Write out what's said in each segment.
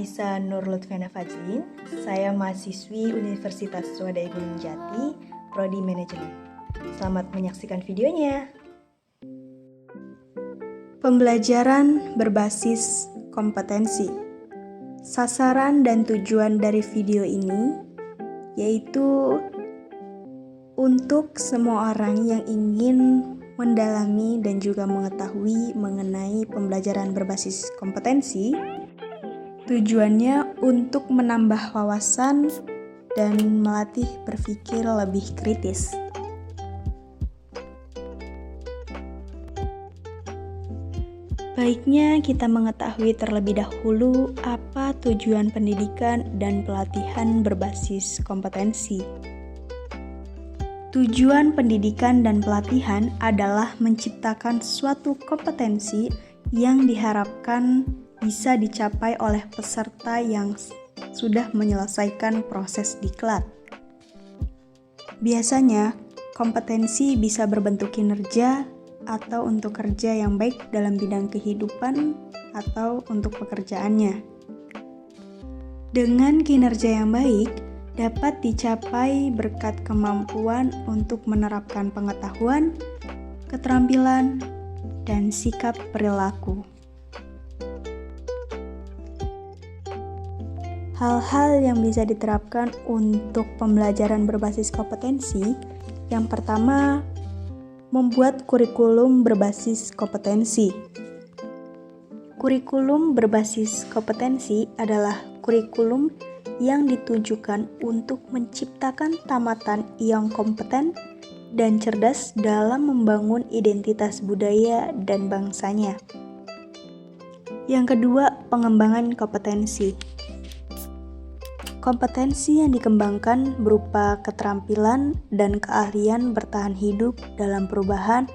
Anissa Nur Lutfiana Fajrin. Saya mahasiswi Universitas Swadaya Gunung Jati, Prodi Manajemen. Selamat menyaksikan videonya. Pembelajaran berbasis kompetensi. Sasaran dan tujuan dari video ini yaitu untuk semua orang yang ingin mendalami dan juga mengetahui mengenai pembelajaran berbasis kompetensi. Tujuannya untuk menambah wawasan dan melatih berpikir lebih kritis. Baiknya kita mengetahui terlebih dahulu apa tujuan pendidikan dan pelatihan berbasis kompetensi. Tujuan pendidikan dan pelatihan adalah menciptakan suatu kompetensi yang diharapkan bisa dicapai oleh peserta yang sudah menyelesaikan proses diklat. Biasanya, kompetensi bisa berbentuk kinerja atau untuk kerja yang baik dalam bidang kehidupan atau untuk pekerjaannya. Dengan kinerja yang baik, dapat dicapai berkat kemampuan untuk menerapkan pengetahuan, keterampilan, dan sikap perilaku. Hal-hal yang bisa diterapkan untuk pembelajaran berbasis kompetensi, yang pertama, membuat kurikulum berbasis kompetensi. Kurikulum berbasis kompetensi adalah kurikulum yang ditujukan untuk menciptakan tamatan yang kompeten dan cerdas dalam membangun identitas budaya dan bangsanya. Yang kedua, pengembangan kompetensi. Kompetensi yang dikembangkan berupa keterampilan dan keahlian bertahan hidup dalam perubahan,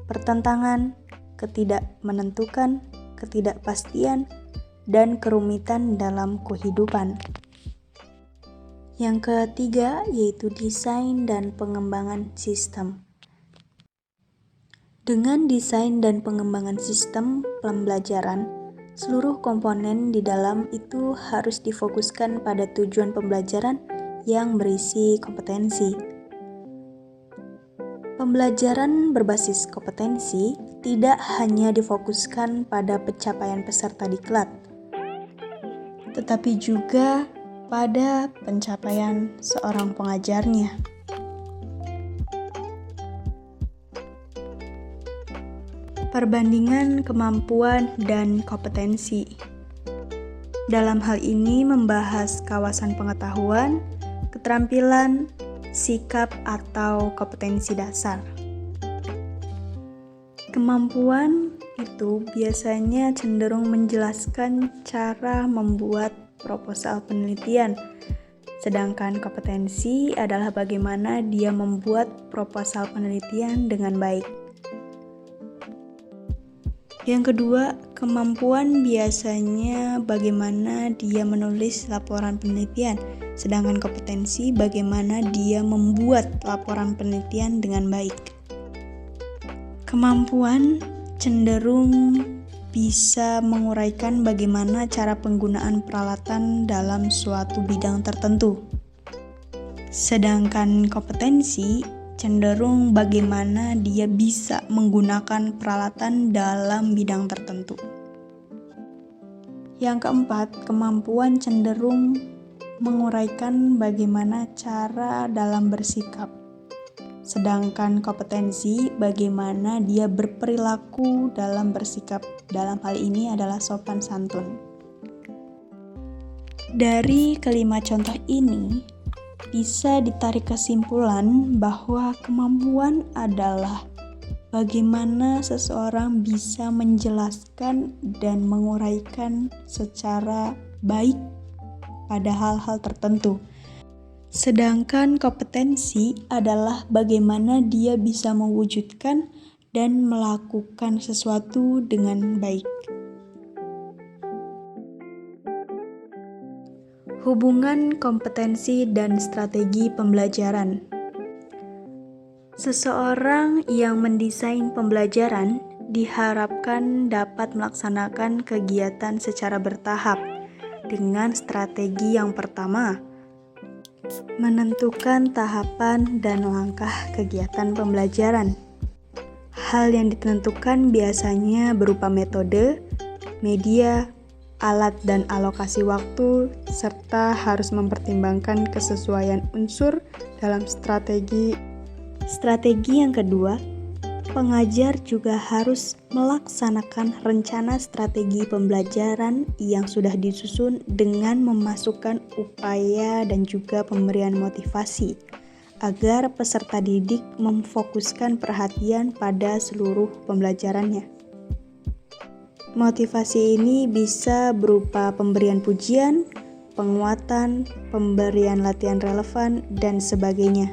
pertentangan, ketidakmenentukan, ketidakpastian, dan kerumitan dalam kehidupan. Yang ketiga yaitu desain dan pengembangan sistem. Dengan desain dan pengembangan sistem pembelajaran, seluruh komponen di dalam itu harus difokuskan pada tujuan pembelajaran yang berisi kompetensi. Pembelajaran berbasis kompetensi tidak hanya difokuskan pada pencapaian peserta diklat, tetapi juga pada pencapaian seorang pengajarnya. Perbandingan kemampuan dan kompetensi. Dalam hal ini membahas kawasan pengetahuan, keterampilan, sikap atau kompetensi dasar. Kemampuan itu biasanya cenderung menjelaskan cara membuat proposal penelitian, sedangkan kompetensi adalah bagaimana dia membuat proposal penelitian dengan baik. Yang kedua, kemampuan biasanya bagaimana dia menulis laporan penelitian, sedangkan kompetensi bagaimana dia membuat laporan penelitian dengan baik. Kemampuan cenderung bisa menguraikan bagaimana cara penggunaan peralatan dalam suatu bidang tertentu. Sedangkan kompetensi cenderung bagaimana dia bisa menggunakan peralatan dalam bidang tertentu. Yang keempat, kemampuan cenderung menguraikan bagaimana cara dalam bersikap. Sedangkan kompetensi bagaimana dia berperilaku dalam bersikap. Dalam hal ini adalah sopan santun. Dari kelima contoh ini, bisa ditarik kesimpulan bahwa kemampuan adalah bagaimana seseorang bisa menjelaskan dan menguraikan secara baik pada hal-hal tertentu. Sedangkan kompetensi adalah bagaimana dia bisa mewujudkan dan melakukan sesuatu dengan baik. Hubungan kompetensi dan strategi pembelajaran. Seseorang yang mendesain pembelajaran diharapkan dapat melaksanakan kegiatan secara bertahap dengan strategi yang pertama, menentukan tahapan dan langkah kegiatan pembelajaran. Hal yang ditentukan biasanya berupa metode, media, alat dan alokasi waktu, serta harus mempertimbangkan kesesuaian unsur dalam strategi. Strategi yang kedua, pengajar juga harus melaksanakan rencana strategi pembelajaran yang sudah disusun dengan memasukkan upaya dan juga pemberian motivasi agar peserta didik memfokuskan perhatian pada seluruh pembelajarannya. Motivasi ini bisa berupa pemberian pujian, penguatan, pemberian latihan relevan, dan sebagainya.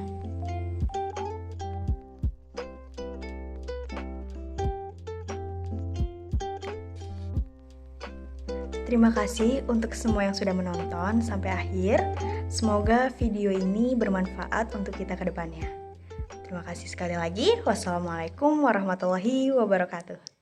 Terima kasih untuk semua yang sudah menonton sampai akhir. Semoga video ini bermanfaat untuk kita ke depannya. Terima kasih sekali lagi. Wassalamualaikum warahmatullahi wabarakatuh.